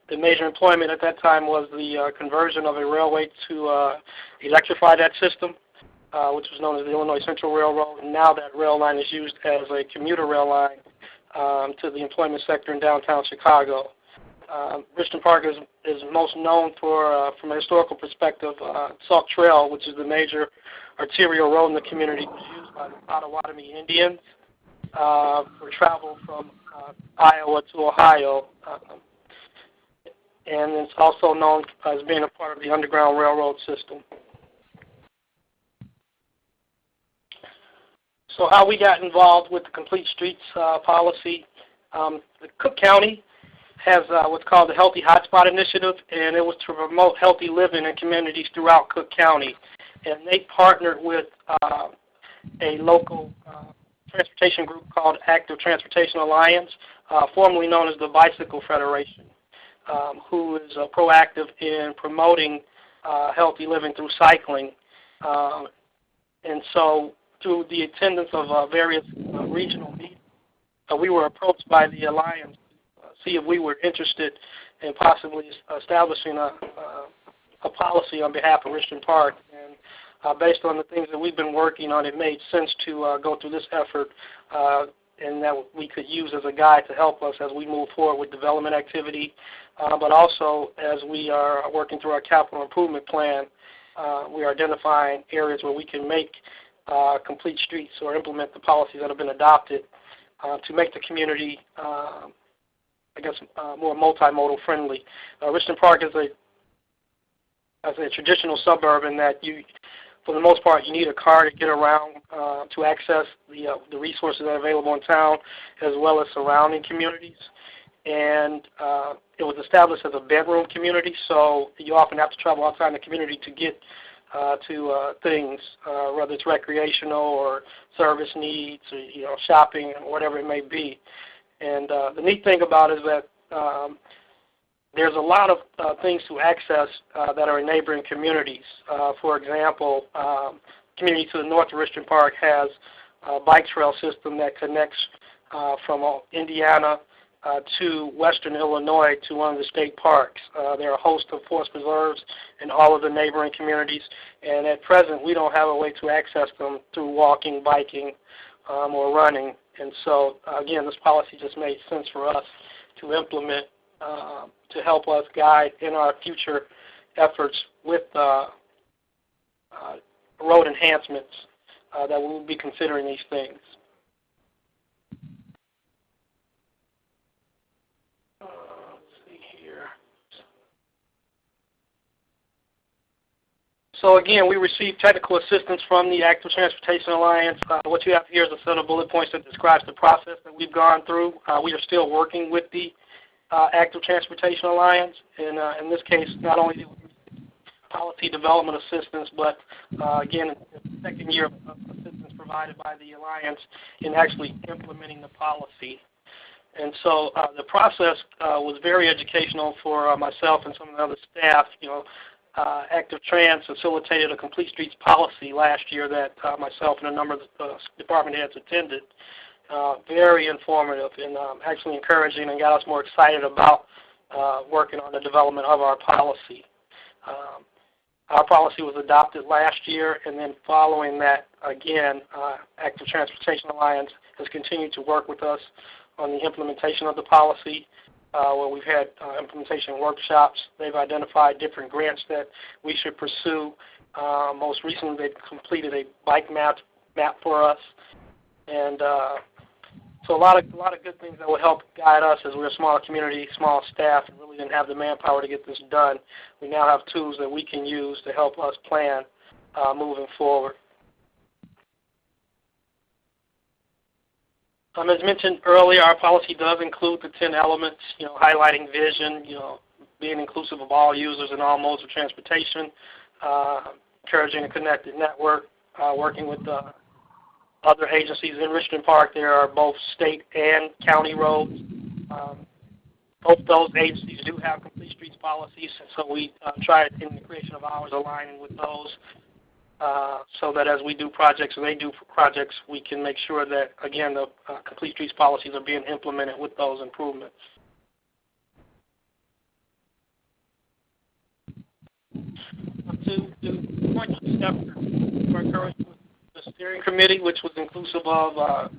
The major employment at that time was the conversion of a railway to electrify that system, which was known as the Illinois Central Railroad. And now that rail line is used as a commuter rail line to the employment sector in downtown Chicago. Richton Park is most known for, from a historical perspective, Sauk Trail, which is the major arterial road in the community, was used by the Potawatomi Indians for travel from Iowa to Ohio. And it's also known as being a part of the Underground Railroad system. So how we got involved with the Complete Streets policy, the Cook County has what's called the Healthy Hotspot Initiative, and it was to promote healthy living in communities throughout Cook County. And they partnered with a local transportation group called Active Transportation Alliance, formerly known as the Bicycle Federation, who is proactive in promoting healthy living through cycling. And so through the attendance of various regional meetings, we were approached by the Alliance to see if we were interested in possibly establishing a policy on behalf of Richton Park. And based on the things that we've been working on, it made sense to go through this effort and that we could use as a guide to help us as we move forward with development activity, but also as we are working through our capital improvement plan, we are identifying areas where we can make complete streets or implement the policies that have been adopted to make the community, more multimodal friendly. Richton Park is a traditional suburb in that for the most part, you need a car to get around to access the resources that are available in town, as well as surrounding communities. And it was established as a bedroom community, so you often have to travel outside the community to get to things, whether it's recreational or service needs, or shopping, or whatever it may be. And the neat thing about it is that there's a lot of things to access that are in neighboring communities. For example, community to the north of Richton Park has a bike trail system that connects from Indiana to western Illinois to one of the state parks. There are a host of forest preserves in all of the neighboring communities, and at present we don't have a way to access them through walking, biking, or running. And so, again, this policy just made sense for us to implement to help us guide in our future efforts with road enhancements that we will be considering these things. So again, we received technical assistance from the Active Transportation Alliance. What you have here is a set of bullet points that describes the process that we've gone through. We are still working with the Active Transportation Alliance. And in this case, not only did we receive policy development assistance, but again, the second year of assistance provided by the Alliance in actually implementing the policy. And so the process was very educational for myself and some of the other staff. Active Trans facilitated a complete streets policy last year that myself and a number of the department heads attended. Very informative and actually encouraging, and got us more excited about working on the development of our policy. Our policy was adopted last year, and then following that, again, Active Transportation Alliance has continued to work with us on the implementation of the policy. Where we've had implementation workshops. They've identified different grants that we should pursue. Most recently, they've completed a bike map for us, and so a lot of good things that will help guide us as we're a small community, small staff, and really didn't have the manpower to get this done. We now have tools that we can use to help us plan moving forward. As mentioned earlier, our policy does include the 10 elements, highlighting vision, being inclusive of all users in all modes of transportation, encouraging a connected network, working with other agencies in Richton Park. There are both state and county roads. Both those agencies do have complete streets policies, and so we try in the creation of ours aligning with those. So that as we do projects and they do projects, we can make sure that, again, the complete streets policies are being implemented with those improvements. To point to the steps we're encouraged with the steering committee, which was inclusive of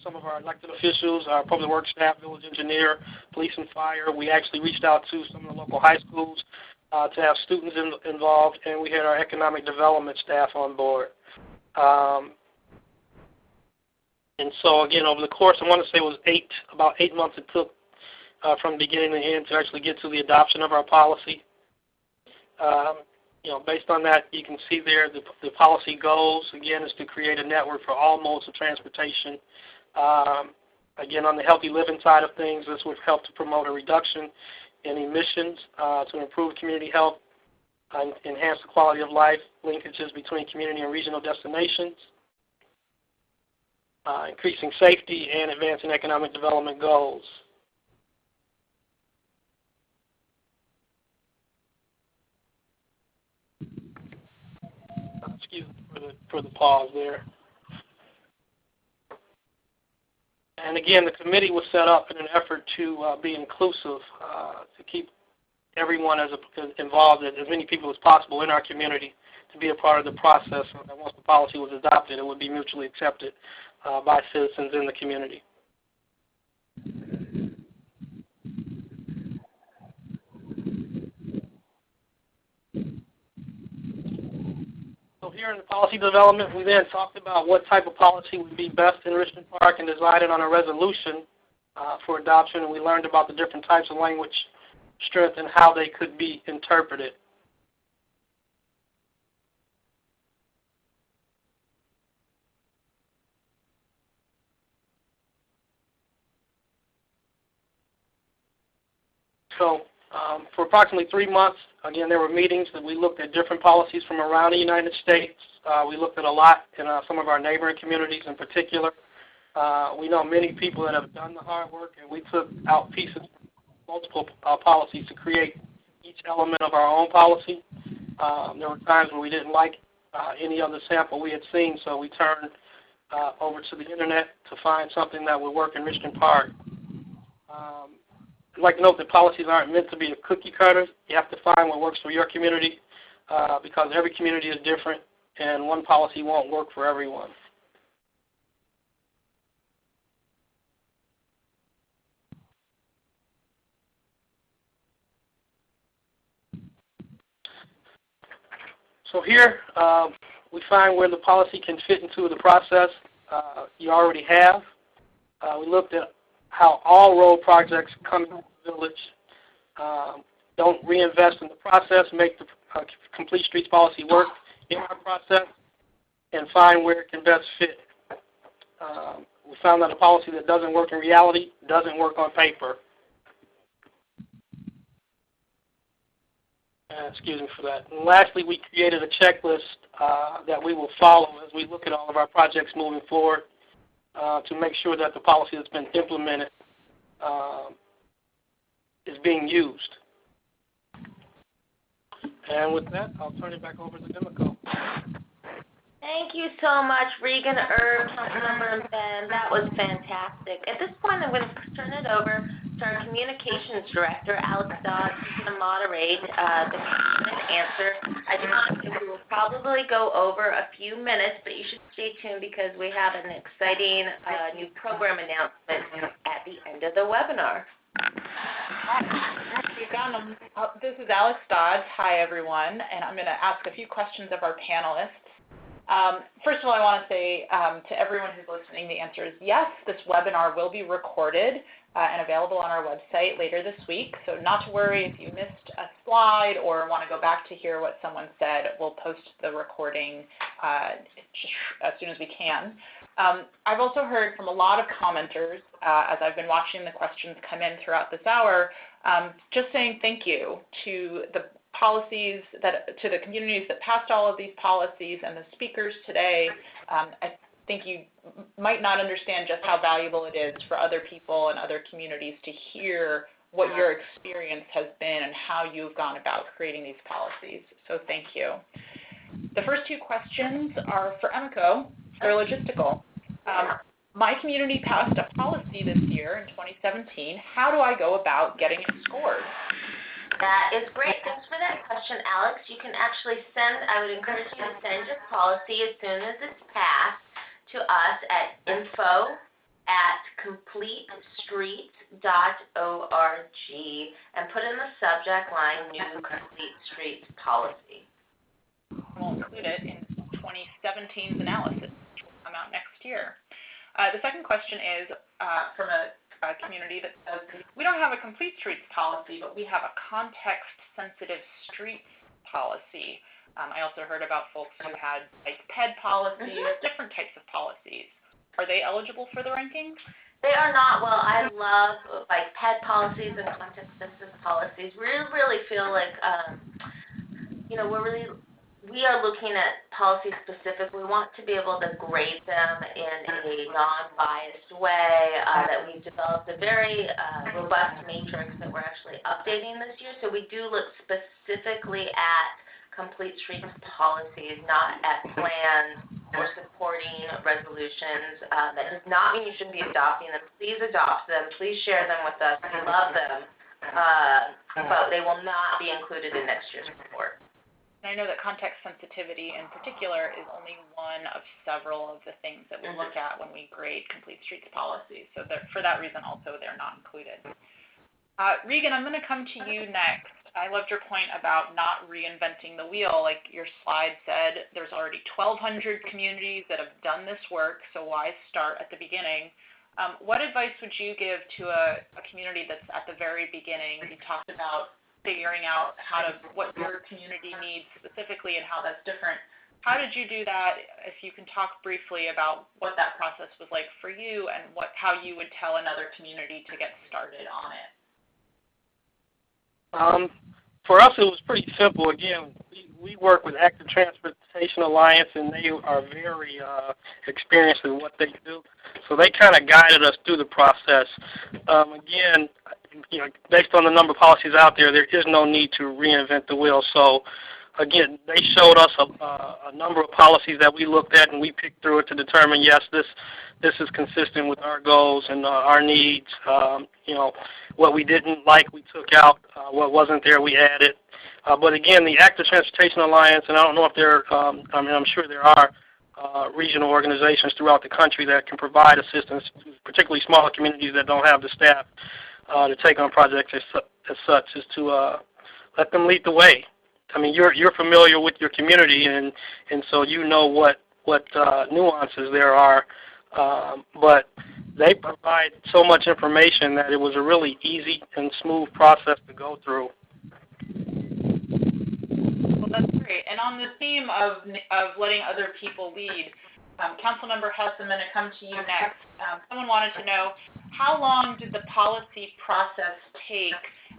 some of our elected officials, our public works staff, village engineer, police and fire. We actually reached out to some of the local high schools to have students involved, and we had our economic development staff on board. And so, again, over the course, I want to say it was about 8 months it took from beginning to end to actually get to the adoption of our policy. Based on that, you can see there the policy goals, again, is to create a network for all modes of transportation. Again, on the healthy living side of things, this would help to promote a reduction in emissions, to improve community health, enhance the quality of life, linkages between community and regional destinations, increasing safety, and advancing economic development goals. Excuse me for the pause there. And again, the committee was set up in an effort to be inclusive, to keep everyone involved, as many people as possible in our community, to be a part of the process, so that once the policy was adopted, it would be mutually accepted by citizens in the community. So here in the policy development, we then talked about what type of policy would be best in Richton Park and decided on a resolution for adoption, and we learned about the different types of language strength and how they could be interpreted. So for approximately 3 months, again, there were meetings that we looked at different policies from around the United States. We looked at a lot in some of our neighboring communities in particular. We know many people that have done the hard work, and we took out pieces from multiple policies to create each element of our own policy. There were times when we didn't like any other sample we had seen, so we turned over to the internet to find something that would work in Richton Park. I'd like to note that policies aren't meant to be a cookie cutter. You have to find what works for your community because every community is different, and one policy won't work for everyone. So here we find where the policy can fit into the process you already have. We looked at how all road projects come into the village. Don't reinvest in the process, make the complete streets policy work in our process, and find where it can best fit. We found that a policy that doesn't work in reality doesn't work on paper. Excuse me for that. And lastly, we created a checklist that we will follow as we look at all of our projects moving forward to make sure that the policy that's been implemented is being used. And with that, I'll turn it back over to Emiko. Thank you so much, Regan, Councilmember, and Ben. That was fantastic. At this point, I'm going to turn it over to our Communications Director, Alex Dodd, who's going to moderate the question and answer. I do not think we will probably go over a few minutes, but you should stay tuned because we have an exciting new program announcement at the end of the webinar. This is Alex Dodds. Hi, everyone, and I'm going to ask a few questions of our panelists. First of all, I want to say to everyone who's listening, the answer is yes. This webinar will be recorded and available on our website later this week. So not to worry if you missed a slide or want to go back to hear what someone said. We'll post the recording as soon as we can. I've also heard from a lot of commenters as I've been watching the questions come in throughout this hour, just saying thank you to the policies to the communities that passed all of these policies and the speakers today. I think you might not understand just how valuable it is for other people and other communities to hear what your experience has been and how you've gone about creating these policies. So thank you. The first two questions are for Emiko. They're logistical. My community passed a policy this year in 2017. How do I go about getting it scored? That is great. Thanks for that question, Alex. You can actually I would encourage you to send your policy as soon as it's passed to us at info at completestreets.org and put in the subject line New Complete Streets Policy. We'll include it in 2017's analysis, which will come out next year. The second question is from a community that says, we don't have a complete streets policy, but we have a context-sensitive streets policy. I also heard about folks who had like PED policies, different types of policies. Are they eligible for the rankings? They are not. Well, I love like PED policies and context-sensitive policies. We really feel like, we are looking at policies specific. We want to be able to grade them in a non-biased way, that we've developed a very robust matrix that we're actually updating this year. So we do look specifically at complete streets policies, not at plans or supporting resolutions. That does not mean you shouldn't be adopting them. Please adopt them. Please share them with us. We love them. But they will not be included in next year's report. And I know that context sensitivity in particular is only one of several of the things that we look at when we grade complete streets policies. So for that reason also they're not included. Regan, I'm going to come to you next. I loved your point about not reinventing the wheel. Like your slide said, there's already 1,200 communities that have done this work, so why start at the beginning? What advice would you give to a community that's at the very beginning? You talked about figuring out what your community needs specifically and how that's different. How did you do that? If you can talk briefly about what that process was like for you and how you would tell another community to get started on it. For us, it was pretty simple. Again, we work with Active Transportation Alliance, and they are very experienced in what they do. So they kind of guided us through the process. Again, based on the number of policies out there, there is no need to reinvent the wheel. So, again, they showed us a number of policies that we looked at, and we picked through it to determine, yes, this is consistent with our goals and our needs. What we didn't like, we took out. What wasn't there, we added. But again, the Active Transportation Alliance, and I don't know if I'm sure there are regional organizations throughout the country that can provide assistance, particularly smaller communities that don't have the staff to take on projects as such, is to let them lead the way. I mean, you're familiar with your community, and so you know what nuances there are. But they provide so much information that it was a really easy and smooth process to go through. Well, that's great. And on the theme of letting other people lead, Councilmember Hess, I'm going to come to you next. Someone wanted to know, how long did the policy process take,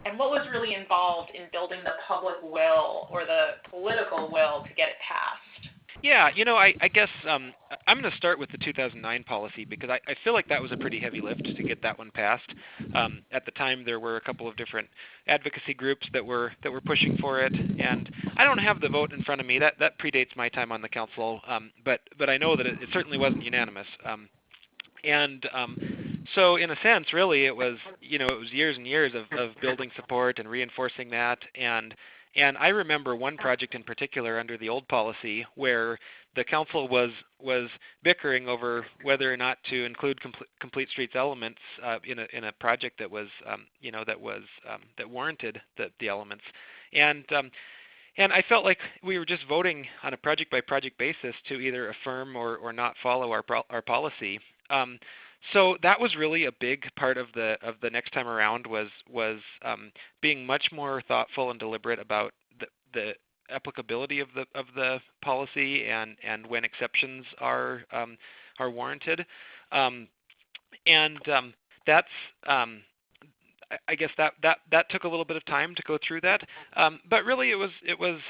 and what was really involved in building the public will or the political will to get it passed? Yeah, I guess I'm going to start with the 2009 policy because I feel like that was a pretty heavy lift to get that one passed. At the time, there were a couple of different advocacy groups that were pushing for it, and I don't have the vote in front of me. That predates my time on the council, but I know that it certainly wasn't unanimous. So in a sense, really, it was years and years of building support and reinforcing that, and I remember one project in particular under the old policy where the council was bickering over whether or not to include complete streets elements in a project that was that warranted the elements, and I felt like we were just voting on a project by project basis to either affirm or not follow our policy. So that was really a big part of the next time around was being much more thoughtful and deliberate about the applicability of the policy and when exceptions are warranted, that's I guess that took a little bit of time to go through that, but really it was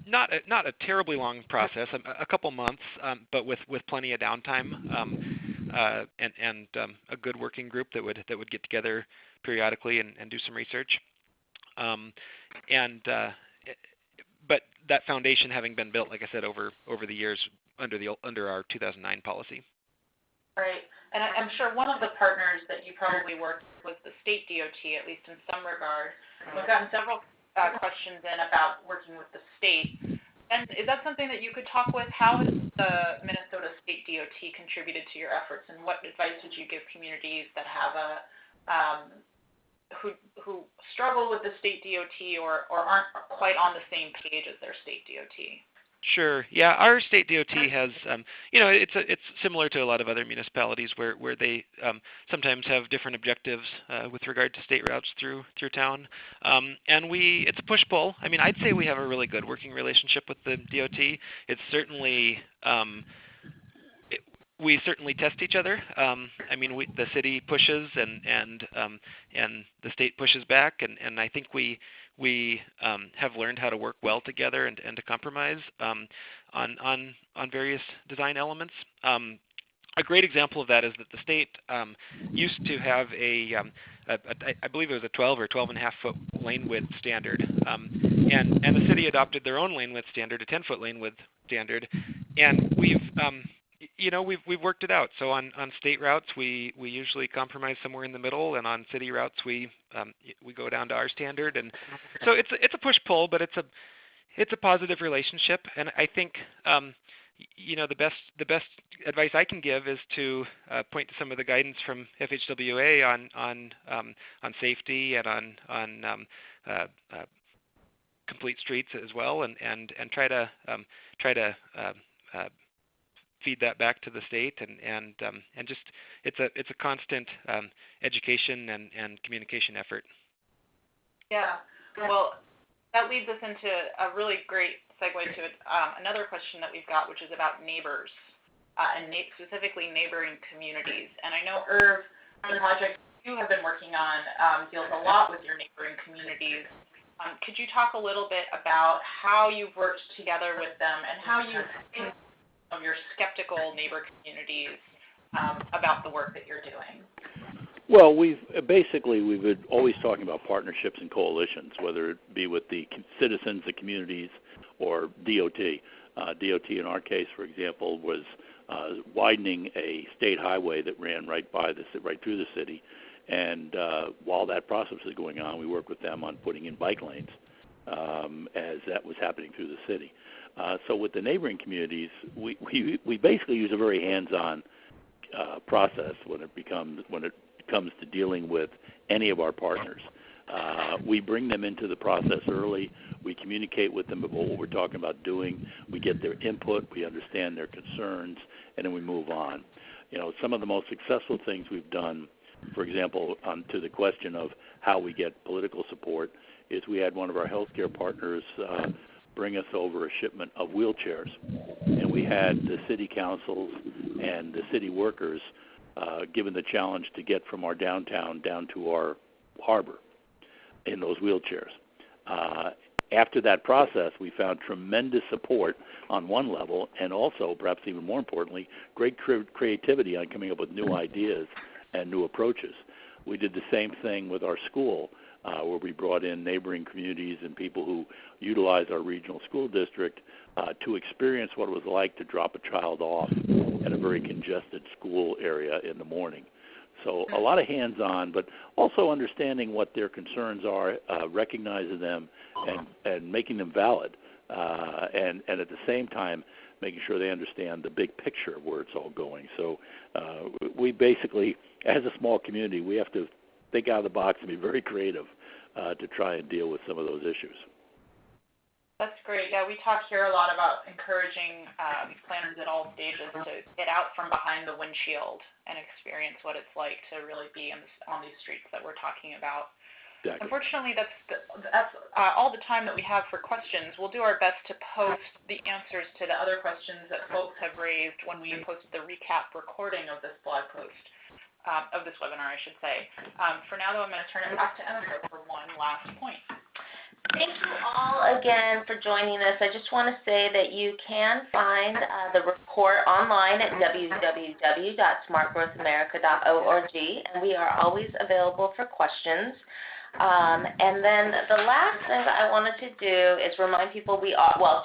not a terribly long process, a couple months, but with plenty of downtime, and a good working group that would get together periodically and do some research, but that foundation having been built, like I said, over the years under our 2009 policy. Right, and I'm sure one of the partners that you probably worked with was the state DOT, at least in some regard. We've gotten several questions in about working with the state. And is that something that you could talk with? How has the Minnesota State DOT contributed to your efforts, and what advice would you give communities that have who struggle with the state DOT or aren't quite on the same page as their state DOT? Sure. Yeah, our state DOT has, it's similar to a lot of other municipalities where they sometimes have different objectives with regard to state routes through town, and it's a push-pull. I mean, I'd say we have a really good working relationship with the DOT. It's certainly we certainly test each other. I mean, the city pushes and the state pushes back, and I think we have learned how to work well together and to compromise on various design elements. A great example of that is that the state used to have I believe it was a 12 or 12.5 foot lane width standard, and the city adopted their own lane width standard, a 10-foot lane width standard, and we've worked it out. So on state routes, we usually compromise somewhere in the middle, and on city routes, we go down to our standard. And so it's a push-pull, but it's a positive relationship. And I think the best advice I can give is to point to some of the guidance from FHWA on safety and on complete streets as well, and try to feed that back to the state, and just it's a constant education and communication effort. Yeah, well, that leads us into a really great segue to another question that we've got, which is about neighbors and specifically neighboring communities. And I know Irv, the project you have been working on deals a lot with your neighboring communities. Could you talk a little bit about how you've worked together with them and how you've of your skeptical neighbor communities about the work that you're doing? Well, we've been always talking about partnerships and coalitions, whether it be with the citizens, the communities, or DOT. DOT in our case, for example, was widening a state highway that ran right through the city, and while that process was going on, we worked with them on putting in bike lanes as that was happening through the city. So with the neighboring communities, we basically use a very hands-on process when it comes to dealing with any of our partners. We bring them into the process early. We communicate with them about what we're talking about doing. We get their input. We understand their concerns, and then we move on. Some of the most successful things we've done, for example, to the question of how we get political support, is we had one of our healthcare partners bring us over a shipment of wheelchairs, and we had the city councils and the city workers given the challenge to get from our downtown down to our harbor in those wheelchairs. After that process, we found tremendous support on one level, and also, perhaps even more importantly, great creativity on coming up with new ideas and new approaches. We did the same thing with our school, where we brought in neighboring communities and people who utilize our regional school district to experience what it was like to drop a child off at a very congested school area in the morning. So a lot of hands-on, but also understanding what their concerns are, recognizing them, and making them valid, and at the same time making sure they understand the big picture of where it's all going. So we basically, as a small community, we have to think out of the box and be very creative to try and deal with some of those issues. That's great. Yeah, we talk here a lot about encouraging planners at all stages to get out from behind the windshield and experience what it's like to really be on these streets that we're talking about. Exactly. Unfortunately, that's all the time that we have for questions. We'll do our best to post the answers to the other questions that folks have raised when we post the recap recording of this blog post, of this webinar, I should say. For now, though, I'm going to turn it back to Emma for one last point. Thank you all again for joining us. I just want to say that you can find the report online at www.smartgrowthamerica.org, and we are always available for questions. And then the last thing I wanted to do is remind people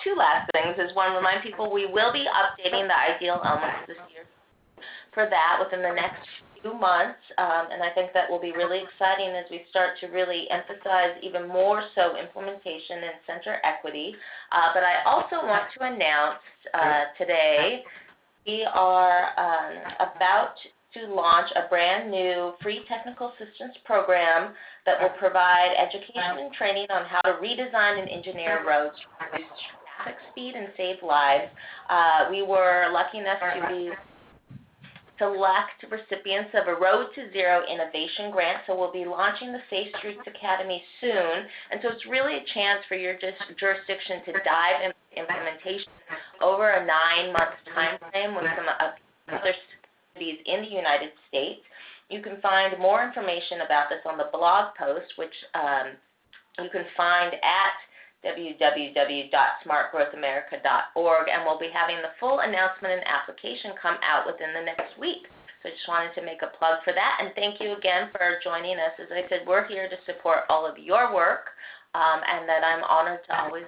two last things is one, remind people we will be updating the ideal elements this year for that within the next few few months, and I think that will be really exciting as we start to really emphasize even more so implementation and center equity. But I also want to announce today we are about to launch a brand new free technical assistance program that will provide education and training on how to redesign and engineer roads to reduce traffic speed and save lives. We were lucky enough to be select recipients of a Road to Zero Innovation Grant, so we'll be launching the Safe Streets Academy soon, and so it's really a chance for your jurisdiction to dive into implementation over a 9-month time frame with some other cities in the United States. You can find more information about this on the blog post, which you can find at www.smartgrowthamerica.org, and we'll be having the full announcement and application come out within the next week. So I just wanted to make a plug for that, and thank you again for joining us. As I said, we're here to support all of your work, and that I'm honored to always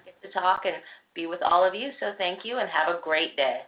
get to talk and be with all of you. So thank you, and have a great day.